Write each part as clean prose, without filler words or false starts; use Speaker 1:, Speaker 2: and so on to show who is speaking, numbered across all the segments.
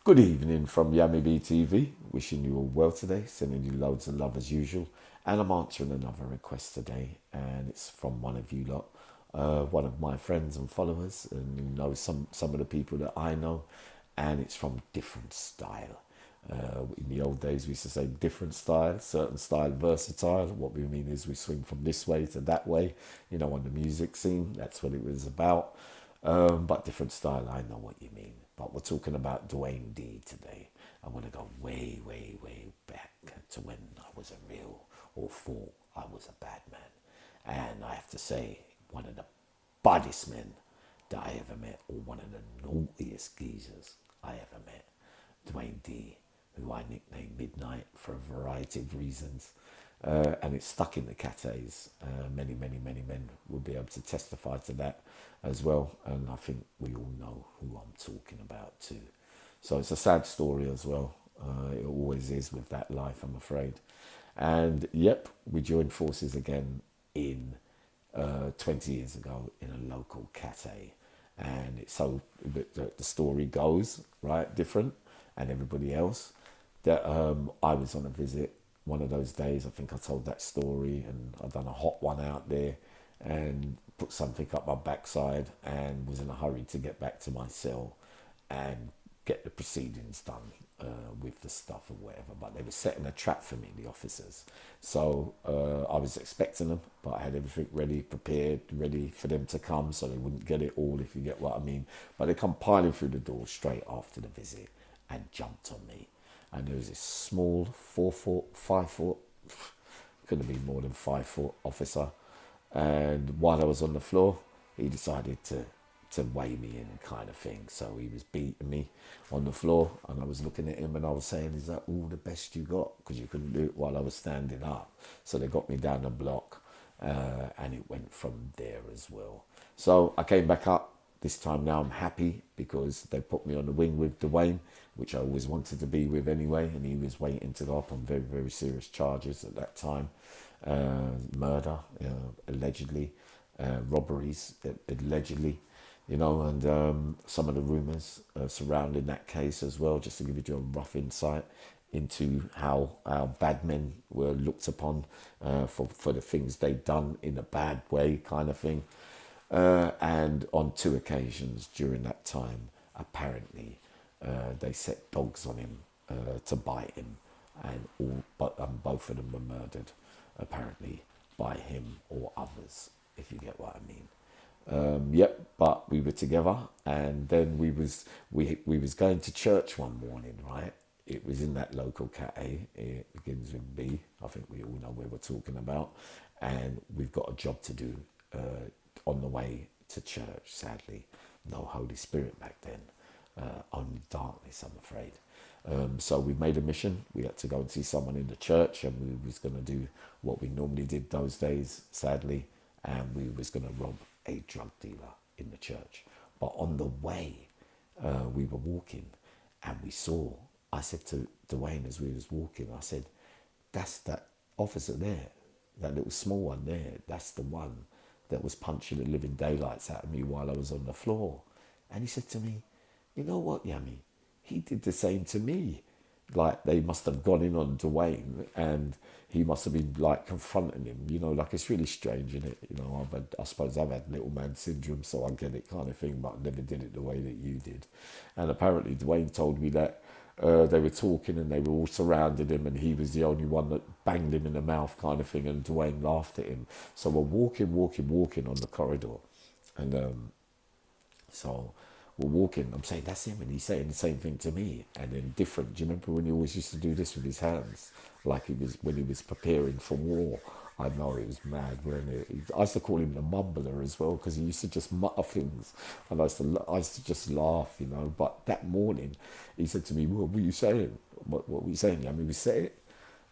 Speaker 1: Good evening from yammybtv. Wishing you all well today. Sending you loads of love as usual. And I'm answering another request today, and it's from one of you lot, one of my friends and followers, and you know some of the people that I know, and it's from different style. In the old days, we used to say different style, certain style, versatile. What we mean is we swing from this way to that way, on the music scene. That's what it was about. But different style, I know what you mean. But we're talking about Dwayne D today. I want to go way, way, way back to when I was a real, or thought I was a bad man. And I have to say, one of the baddest men that I ever met, or one of the naughtiest geezers I ever met, Dwayne D, who I nicknamed Midnight for a variety of reasons. And it's stuck in the cates. Many, many, many men will be able to testify to that as well. And I think we all know who I'm talking about too. So it's a sad story as well. It always is with that life, I'm afraid. And yep, we joined forces again in 20 years ago in a local cate. And it's so the story goes, right, different, and everybody else, that I was on a visit one of those days. I think I told that story, and I'd done a hot one out there and put something up my backside and was in a hurry to get back to my cell and get the proceedings done with the stuff or whatever. But they were setting a trap for me, the officers. So I was expecting them, but I had everything ready, prepared, ready for them to come so they wouldn't get it all, if you get what I mean. But they come piling through the door straight after the visit and jumped on me. And there was this small 4 foot, 5 foot, couldn't be more than 5 foot officer. And while I was on the floor, he decided to weigh me in, kind of thing. So he was beating me on the floor, and I was looking at him and I was saying, "Is that all the best you got?" Because you couldn't do it while I was standing up. So they got me down the block, and it went from there as well. So I came back up. This time now I'm happy because they put me on the wing with Dwayne, which I always wanted to be with anyway, and he was waiting to go up on very, very serious charges at that time. Murder, allegedly, robberies, allegedly, and some of the rumours surrounding that case as well, just to give you a rough insight into how bad men were looked upon for the things they'd done in a bad way, kind of thing. And on 2 occasions during that time, apparently, they set dogs on him to bite him, and both of them were murdered, apparently, by him or others, if you get what I mean. Yep, but we were together, and then we was going to church one morning, right? It was in that local cafe. It begins with B. I think we all know where we're talking about, and we've got a job to do on the way to church. Sadly, no Holy Spirit back then, only darkness, I'm afraid. So we made a mission. We had to go and see someone in the church, and we was going to do what we normally did those days, sadly, and we was going to rob a drug dealer in the church. But on the way, we were walking, and we saw, I said to Dwayne as we was walking, I said, "That's that officer there, that little small one there, that's the one that was punching the living daylights out of me while I was on the floor." And he said to me, "You know what, Yammy? He did the same to me." Like, they must have gone in on Dwayne, and he must have been like confronting him. Like, it's really strange, isn't it? I suppose I've had little man syndrome, so I get it, kind of thing, but I never did it the way that you did. And apparently Dwayne told me that they were talking and they were all surrounding him, and he was the only one that banged him in the mouth, kind of thing, and Dwayne laughed at him. So we're walking on the corridor, and so we're walking. I'm saying, "That's him," and he's saying the same thing to me, and then different. Do you remember when he always used to do this with his hands, like when he was preparing for war? I know, it was mad, wasn't it? I used to call him the mumbler as well, because he used to just mutter things, and I used to just laugh, But that morning, he said to me, "What were you saying? What were you saying? I mean, we said it."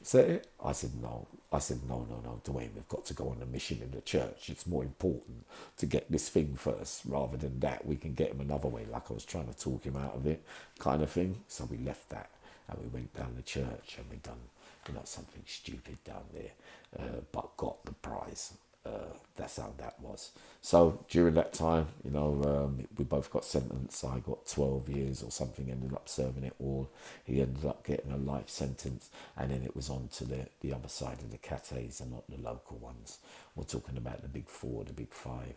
Speaker 1: Set it? I said, "No." I said, no, Dwayne, we've got to go on a mission in the church. It's more important to get this thing first, rather than that. We can get him another way." Like, I was trying to talk him out of it, kind of thing. So we left that, and we went down the church, and we done, something stupid down there, but got the prize. That's how that was. So during that time, we both got sentenced. I got 12 years or something, ended up serving it all. He ended up getting a life sentence, and then it was on to the other side of the cates and not the local ones. We're talking about the big four, the big five.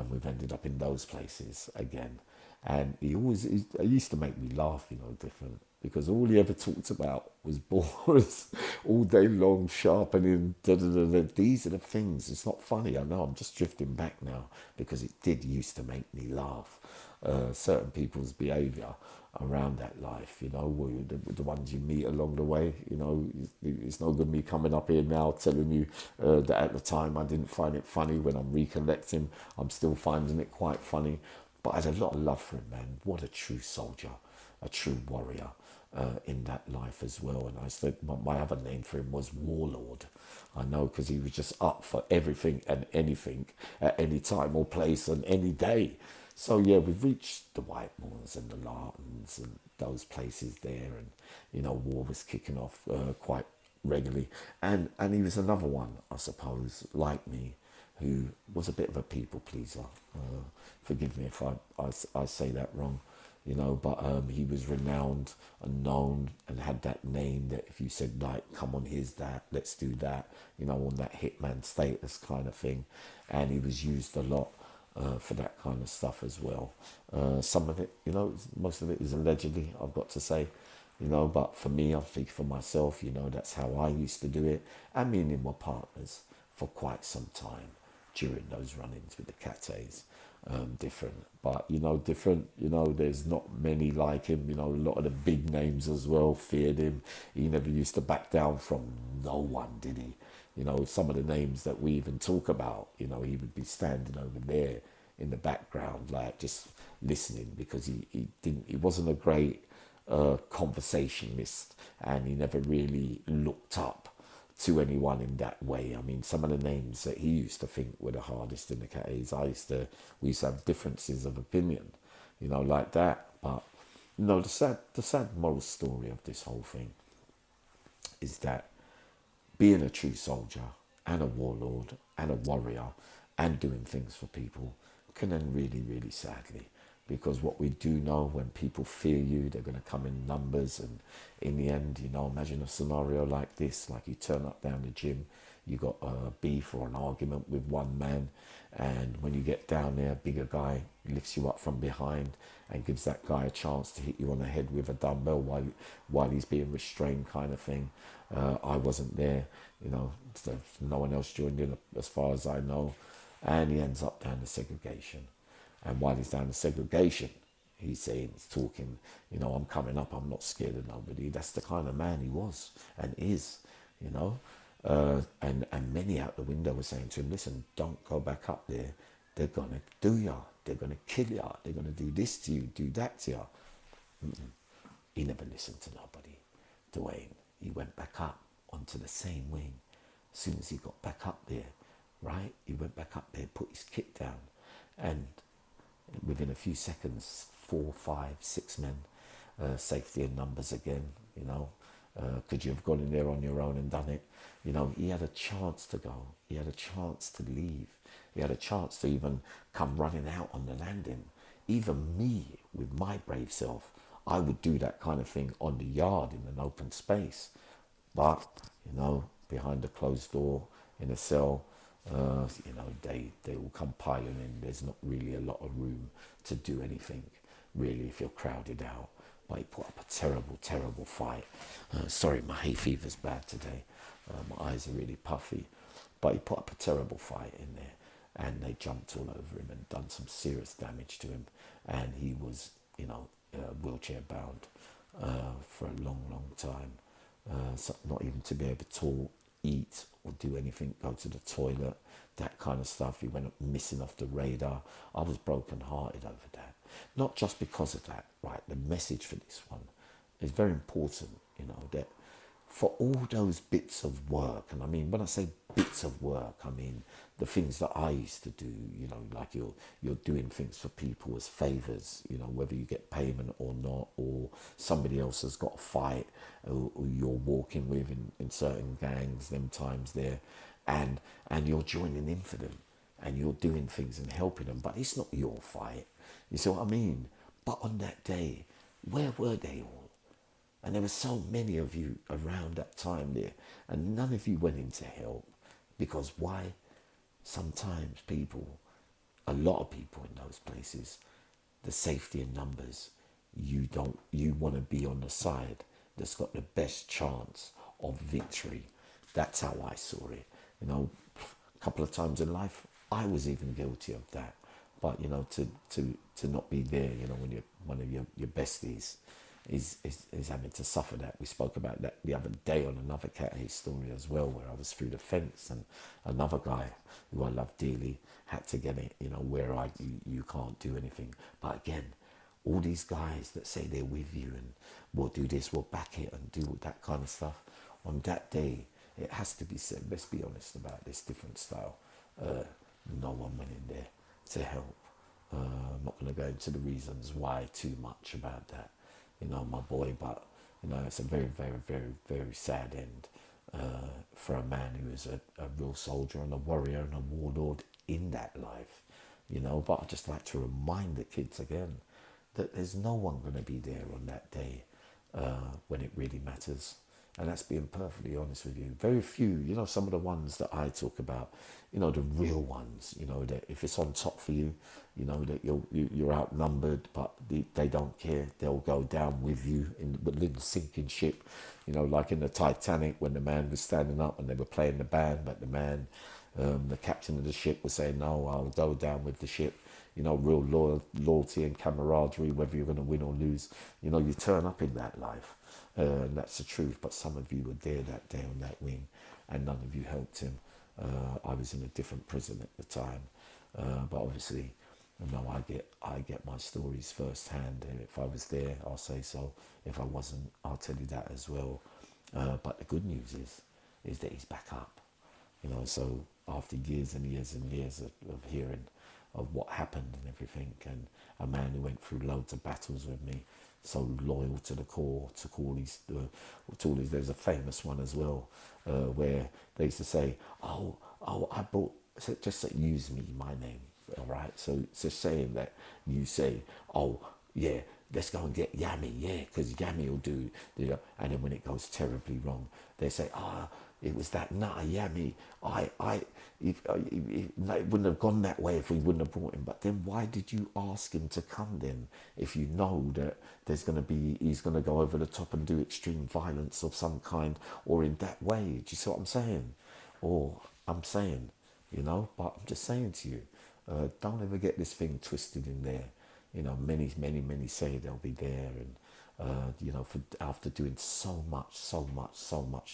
Speaker 1: We've ended up in those places again. And he used to make me laugh, different, because all he ever talked about was bores all day long, sharpening. Da, da, da, da. These are the things. It's not funny. I know I'm just drifting back now because it did used to make me laugh. Certain people's behaviour around that life, the ones you meet along the way, it's no good me coming up here now telling you that at the time I didn't find it funny. When I'm recollecting, I'm still finding it quite funny. But I had a lot of love for him, man. What a true soldier, a true warrior in that life as well. And I said my other name for him was Warlord. I know, because he was just up for everything and anything at any time or place and any day. So yeah, we've reached the Whitemoors and the Lartons and those places there, and war was kicking off quite regularly. And he was another one, I suppose, like me, who was a bit of a people pleaser. Forgive me if I say that wrong, but he was renowned and known and had that name that if you said, like, come on, here's that, let's do that, on that hitman status kind of thing. And he was used a lot for that kind of stuff as well. Some of it, most of it is allegedly, I've got to say, but for me, I'm speaking for myself, that's how I used to do it. And me and him were partners for quite some time during those run-ins with the cates. Different, but different, there's not many like him. A lot of the big names as well feared him. He never used to back down from no one, did he? Some of the names that we even talk about, he would be standing over there in the background, like just listening, because he wasn't a great conversationalist, and he never really looked up to anyone in that way. I mean, some of the names that he used to think were the hardest in the cates, we used to have differences of opinion, like that. But the sad moral story of this whole thing is that being a true soldier and a warlord and a warrior and doing things for people can end really, really sadly. Because what we do know, when people fear you, they're going to come in numbers. And in the end, imagine a scenario like this, like you turn up down the gym, you got a beef or an argument with one man. And when you get down there, a bigger guy lifts you up from behind and gives that guy a chance to hit you on the head with a dumbbell while he's being restrained, kind of thing. I wasn't there, so no one else joined in as far as I know. And he ends up down the segregation. And while he's down the segregation, he's saying, he's talking, I'm coming up, I'm not scared of nobody. That's the kind of man he was and is, and many out the window were saying to him, listen, don't go back up there. They're going to do ya. They're going to kill ya. They're going to do this to you, do that to ya. He never listened to nobody. Dwayne, he went back up onto the same wing. As soon as he got back up there, right, he went back up there, put his kit down, and within a few seconds, 4, 5, 6 men, safety in numbers again, could you have gone in there on your own and done it? He had a chance to go. He had a chance to leave. He had a chance to even come running out on the landing. Even me, with my brave self, I would do that kind of thing on the yard in an open space. But, behind a closed door in a cell, they will come piling in. There's not really a lot of room to do anything, really, if you're crowded out. But he put up a terrible, terrible fight. Sorry, my hay fever's bad today. My eyes are really puffy. But he put up a terrible fight in there. And they jumped all over him and done some serious damage to him. And he was, wheelchair bound for a long, long time. So not even to be able to talk, eat, or do anything, go to the toilet, that kind of stuff. He went missing off the radar. I was broken-hearted over that. Not just because of that, right? The message for this one is very important, that for all those bits of work, and I mean, when I say bits of work, I mean the things that I used to do, like you're doing things for people as favours, whether you get payment or not, or somebody else has got a fight or you're walking with in certain gangs, them times there, and you're joining in for them, and you're doing things and helping them, but it's not your fight. You see what I mean? But on that day, where were they all? And there were so many of you around that time there, and none of you went in to help. Because why? Sometimes people, a lot of people in those places, the safety in numbers, you want to be on the side that's got the best chance of victory. That's how I saw it. You know, a couple of times in life, I was even guilty of that. But you know, to not be there, you know, when you're one of your besties is having to suffer that. We spoke about that the other day on another Cat A story as well, where I was through the fence and another guy who I love dearly had to get it, you know, where you can't do anything. But again, all these guys that say they're with you and we'll do this, we'll back it and do that kind of stuff, on that day, it has to be said, let's be honest about this different style. No one went in there to help. I'm not going to go into the reasons why too much about that, you know, my boy, but you know, it's a very, very, very, very sad end for a man who is a real soldier and a warrior and a warlord in that life, you know. But I just like to remind the kids again that there's no one going to be there on that day when it really matters. And that's being perfectly honest with you. Very few, you know, some of the ones that I talk about, you know, the real ones, you know, that if it's on top for you, you know, that you're outnumbered, but they don't care. They'll go down with you in the little sinking ship, you know, like in the Titanic when the man was standing up and they were playing the band, but the man, the captain of the ship was saying, no, I'll go down with the ship. You know, real loyalty and camaraderie, whether you're going to win or lose. You know, you turn up in that life. And that's the truth. But some of you were there that day on that wing, and none of you helped him. I was in a different prison at the time. But obviously, you know, I get my stories firsthand. And if I was there, I'll say so. If I wasn't, I'll tell you that as well. But the good news is that he's back up. You know, so after years and years and years of hearing of what happened and everything, and a man who went through loads of battles with me, so loyal to the core, took all these, there's a famous one as well, where they used to say, I bought, just say, use me, my name, all right? So it's just saying that you say, oh, yeah, let's go and get Yammy, yeah, because Yammy will do, you know, and then when it goes terribly wrong, they say, it was that nutter Yammy. If it wouldn't have gone that way if we wouldn't have brought him. But then why did you ask him to come then? If you know that he's going to go over the top and do extreme violence of some kind, or in that way. Do you see what I'm saying? Or I'm saying, you know, but I'm just saying to you, don't ever get this thing twisted in there. You know, many say they'll be there, and you know, after doing so much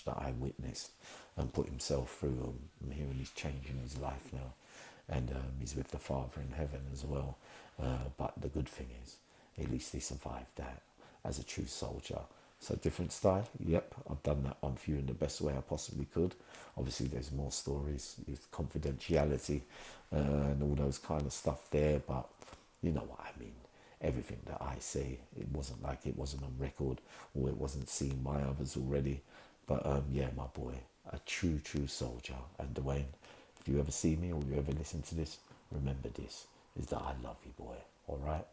Speaker 1: that I witnessed and put himself through, I'm hearing he's changing his life now, and he's with the Father in heaven as well. But the good thing is, at least he survived that as a true soldier. So different style, yep, I've done that one for you in the best way I possibly could. Obviously there's more stories, with confidentiality and all those kind of stuff there, but you know what I mean. Everything that I say, it wasn't like it wasn't on record or it wasn't seen by others already. But yeah, my boy, a true soldier. And Dwayne, if you ever see me or you ever listen to this, remember this, is that I love you, boy, all right?